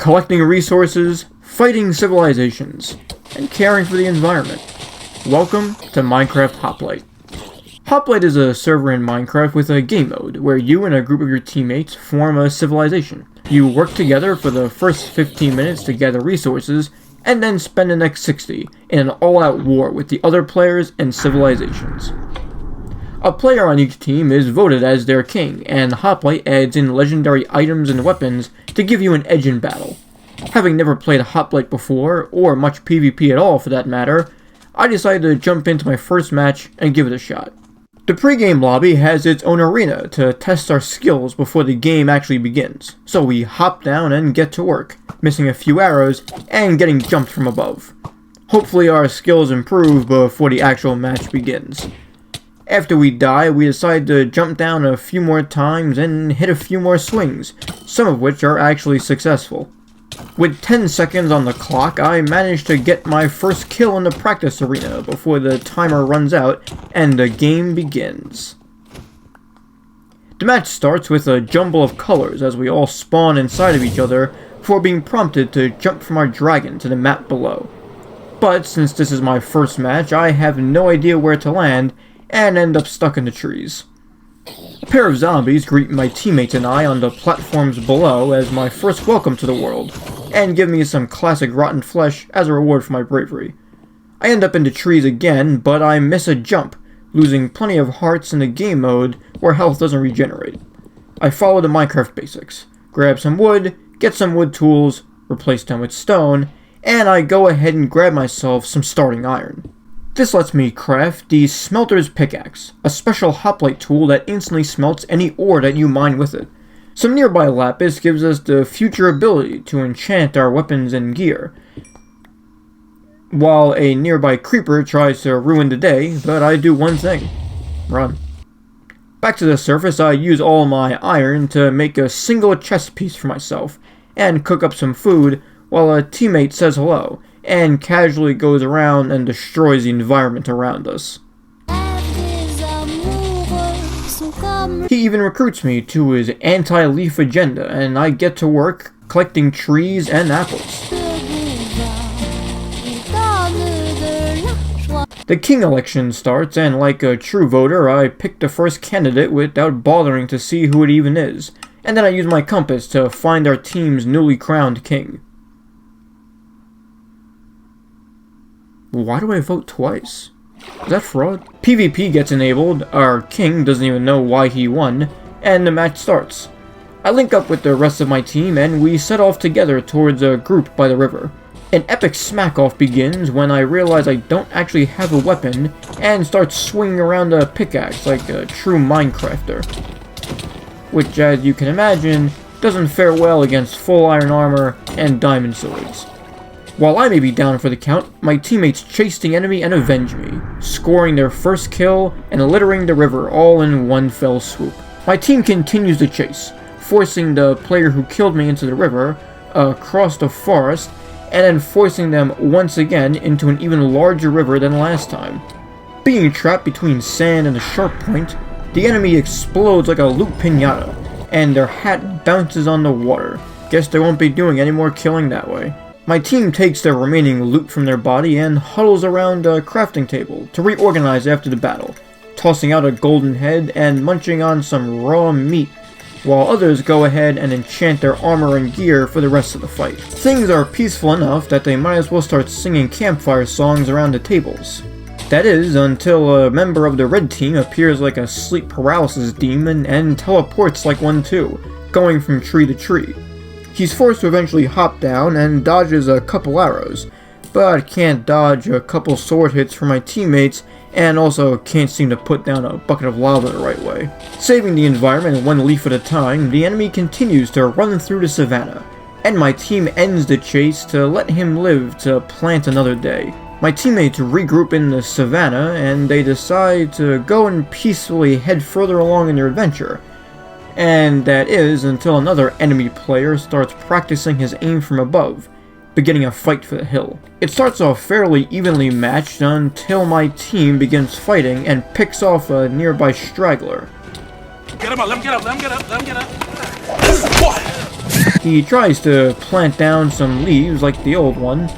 collecting resources, fighting civilizations, and caring for the environment. Welcome to Minecraft Hoplite. Hoplite is a server in Minecraft with a game mode, where you and a group of your teammates form a civilization. You work together for the first 15 minutes to gather resources, and then spend the next 60 in an all-out war with the other players and civilizations. A player on each team is voted as their king, and Hoplite adds in legendary items and weapons to give you an edge in battle. Having never played Hoplite before, or much PvP at all for that matter, I decided to jump into my first match and give it a shot. The pregame lobby has its own arena to test our skills before the game actually begins, so we hop down and get to work, missing a few arrows and getting jumped from above. Hopefully our skills improve before the actual match begins. After we die, we decide to jump down a few more times and hit a few more swings, some of which are actually successful. With 10 seconds on the clock, I managed to get my first kill in the practice arena before the timer runs out and the game begins. The match starts with a jumble of colors as we all spawn inside of each other before being prompted to jump from our dragon to the map below. But since this is my first match, I have no idea where to land and end up stuck in the trees. A pair of zombies greet my teammates and I on the platforms below as my first welcome to the world, and give me some classic rotten flesh as a reward for my bravery. I end up in the trees again, but I miss a jump, losing plenty of hearts in the game mode where health doesn't regenerate. I follow the Minecraft basics, grab some wood, get some wood tools, replace them with stone, and I go ahead and grab myself some starting iron. This lets me craft the Smelter's Pickaxe, a special hoplite tool that instantly smelts any ore that you mine with it. Some nearby lapis gives us the future ability to enchant our weapons and gear, while a nearby creeper tries to ruin the day, but I do one thing: run. Back to the surface, I use all my iron to make a single chest piece for myself, and cook up some food while a teammate says hello, and casually goes around and destroys the environment around us. He even recruits me to his anti-leaf agenda, and I get to work collecting trees and apples. The king election starts, and like a true voter, I pick the first candidate without bothering to see who it even is, and then I use my compass to find our team's newly crowned king. Why do I vote twice? Is that fraud? PvP gets enabled, our king doesn't even know why he won, and the match starts. I link up with the rest of my team and we set off together towards a group by the river. An epic smack-off begins when I realize I don't actually have a weapon and start swinging around a pickaxe like a true Minecrafter. Which, as you can imagine, doesn't fare well against full iron armor and diamond swords. While I may be down for the count, my teammates chase the enemy and avenge me, scoring their first kill and littering the river all in one fell swoop. My team continues the chase, forcing the player who killed me into the river, across the forest, and then forcing them once again into an even larger river than last time. Being trapped between sand and a sharp point, the enemy explodes like a loot pinata, and their hat bounces on the water. Guess they won't be doing any more killing that way. My team takes their remaining loot from their body and huddles around a crafting table to reorganize after the battle, tossing out a golden head and munching on some raw meat, while others go ahead and enchant their armor and gear for the rest of the fight. Things are peaceful enough that they might as well start singing campfire songs around the tables. That is, until a member of the red team appears like a sleep paralysis demon and teleports like one too, going from tree to tree. He's forced to eventually hop down and dodges a couple arrows, but can't dodge a couple sword hits from my teammates and also can't seem to put down a bucket of lava the right way. Saving the environment one leaf at a time, the enemy continues to run through the savannah, and my team ends the chase to let him live to plant another day. My teammates regroup in the savannah and they decide to go and peacefully head further along in their adventure. And that is until another enemy player starts practicing his aim from above, beginning a fight for the hill. It starts off fairly evenly matched until my team begins fighting and picks off a nearby straggler. Get him up, let him get up, let him get up, let him get up. He tries to plant down some leaves like the old one,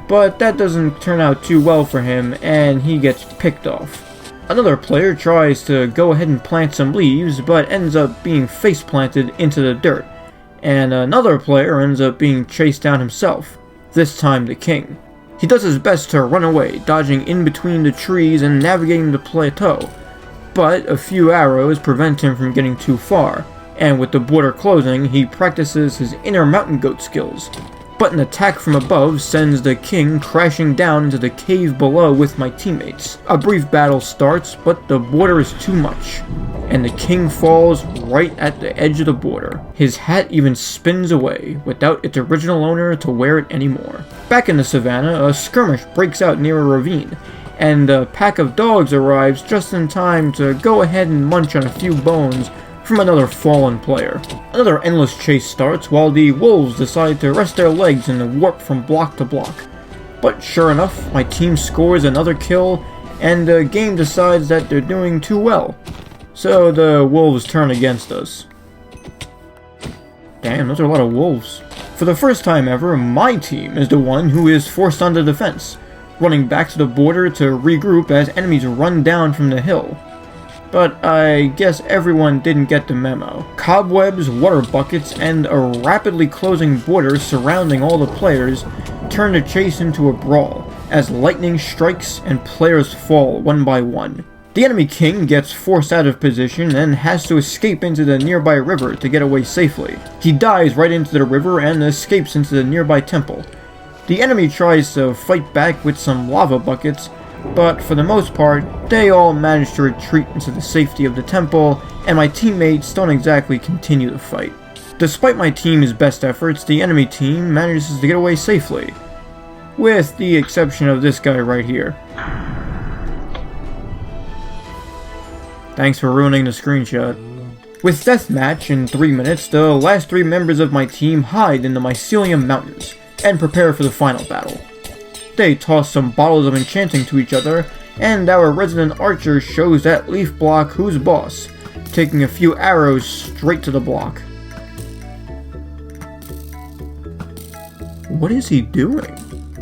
but that doesn't turn out too well for him and he gets picked off. Another player tries to go ahead and plant some leaves, but ends up being face planted into the dirt. And another player ends up being chased down himself, this time the king. He does his best to run away, dodging in between the trees and navigating the plateau, but a few arrows prevent him from getting too far, and with the border closing, he practices his inner mountain goat skills. But an attack from above sends the king crashing down into the cave below with my teammates. A brief battle starts, but the border is too much, and the king falls right at the edge of the border. His hat even spins away, without its original owner to wear it anymore. Back in the savannah, a skirmish breaks out near a ravine, and a pack of dogs arrives just in time to go ahead and munch on a few bones from another fallen player. Another endless chase starts while the wolves decide to rest their legs and warp from block to block. But sure enough, my team scores another kill, and the game decides that they're doing too well. So the wolves turn against us. Damn, those are a lot of wolves. For the first time ever, my team is the one who is forced on the defense, running back to the border to regroup as enemies run down from the hill. But I guess everyone didn't get the memo. Cobwebs, water buckets, and a rapidly closing border surrounding all the players turn the chase into a brawl, as lightning strikes and players fall one by one. The enemy king gets forced out of position and has to escape into the nearby river to get away safely. He dives right into the river and escapes into the nearby temple. The enemy tries to fight back with some lava buckets, but for the most part, they all manage to retreat into the safety of the temple, and my teammates don't exactly continue the fight. Despite my team's best efforts, the enemy team manages to get away safely, with the exception of this guy right here. Thanks for ruining the screenshot. With deathmatch in 3 minutes, the last 3 members of my team hide in the Mycelium Mountains, and prepare for the final battle. They toss some bottles of enchanting to each other, and our resident archer shows that leaf block who's boss, taking a few arrows straight to the block. What is he doing?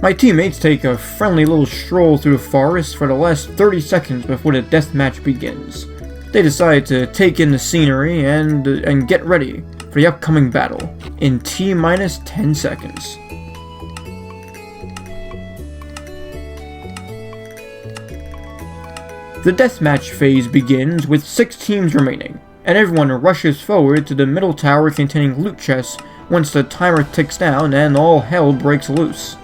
My teammates take a friendly little stroll through the forest for the last 30 seconds before the deathmatch begins. They decide to take in the scenery and get ready for the upcoming battle in T-minus 10 seconds. The deathmatch phase begins with 6 teams remaining, and everyone rushes forward to the middle tower containing loot chests once the timer ticks down and all hell breaks loose.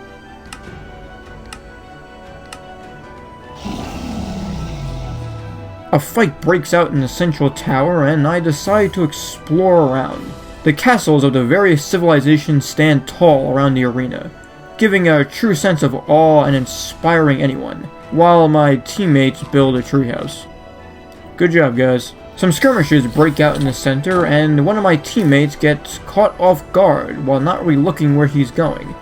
A fight breaks out in the central tower, and I decide to explore around. The castles of the various civilizations stand tall around the arena, giving a true sense of awe and inspiring anyone, while my teammates build a treehouse. Good job, guys. Some skirmishes break out in the center, and one of my teammates gets caught off guard while not really looking where he's going.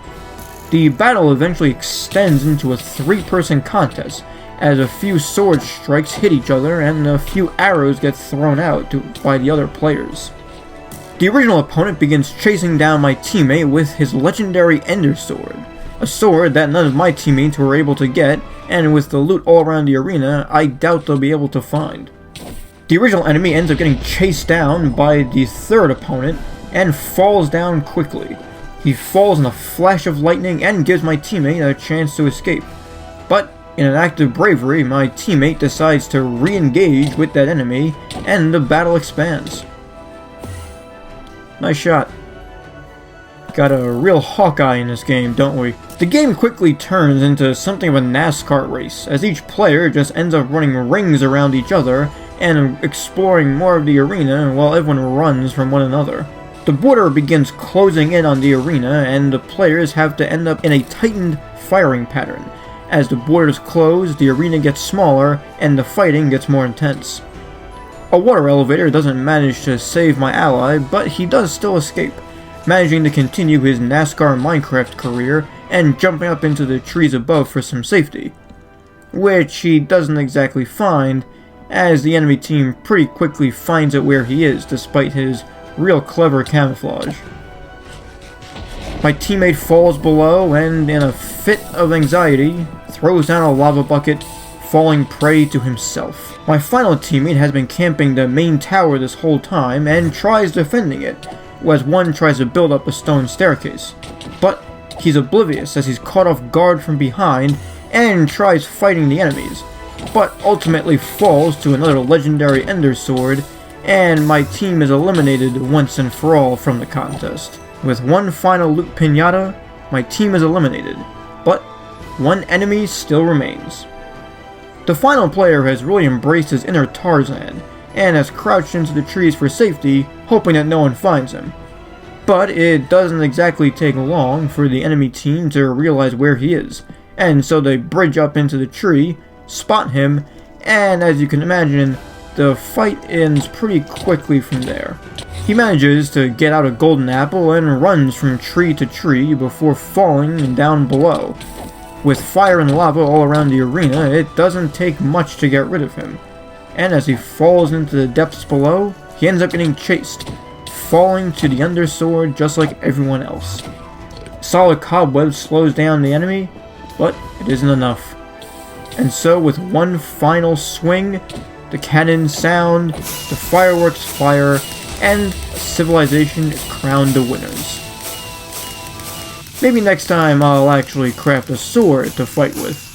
The battle eventually extends into a 3-person contest, as a few sword strikes hit each other and a few arrows get thrown out by the other players. The original opponent begins chasing down my teammate with his legendary Ender Sword, a sword that none of my teammates were able to get, and with the loot all around the arena, I doubt they'll be able to find. The original enemy ends up getting chased down by the third opponent and falls down quickly. He falls in a flash of lightning and gives my teammate a chance to escape. But in an act of bravery, my teammate decides to re-engage with that enemy, and the battle expands. Nice shot. Got a real Hawkeye in this game, don't we? The game quickly turns into something of a NASCAR race, as each player just ends up running rings around each other and exploring more of the arena while everyone runs from one another. The border begins closing in on the arena, and the players have to end up in a tightened firing pattern. As the borders close, the arena gets smaller, and the fighting gets more intense. A water elevator doesn't manage to save my ally, but he does still escape, managing to continue his NASCAR Minecraft career and jumping up into the trees above for some safety, which he doesn't exactly find, as the enemy team pretty quickly finds out where he is despite his real clever camouflage. My teammate falls below and, in a fit of anxiety, throws down a lava bucket, falling prey to himself. My final teammate has been camping the main tower this whole time and tries defending it, as one tries to build up a stone staircase. But he's oblivious as he's caught off guard from behind and tries fighting the enemies, but ultimately falls to another legendary Ender Sword, and my team is eliminated once and for all from the contest. With one final loot pinata, my team is eliminated, but one enemy still remains. The final player has really embraced his inner Tarzan, and has crouched into the trees for safety, hoping that no one finds him. But it doesn't exactly take long for the enemy team to realize where he is, and so they bridge up into the tree, spot him, and as you can imagine, the fight ends pretty quickly from there. He manages to get out a golden apple and runs from tree to tree before falling down below. With fire and lava all around the arena, it doesn't take much to get rid of him. And as he falls into the depths below, he ends up getting chased, falling to the undersword just like everyone else. Solid cobweb slows down the enemy, but it isn't enough. And so with one final swing, the cannons sound, the fireworks fire, and civilization is crowned the winners. Maybe next time I'll actually craft a sword to fight with.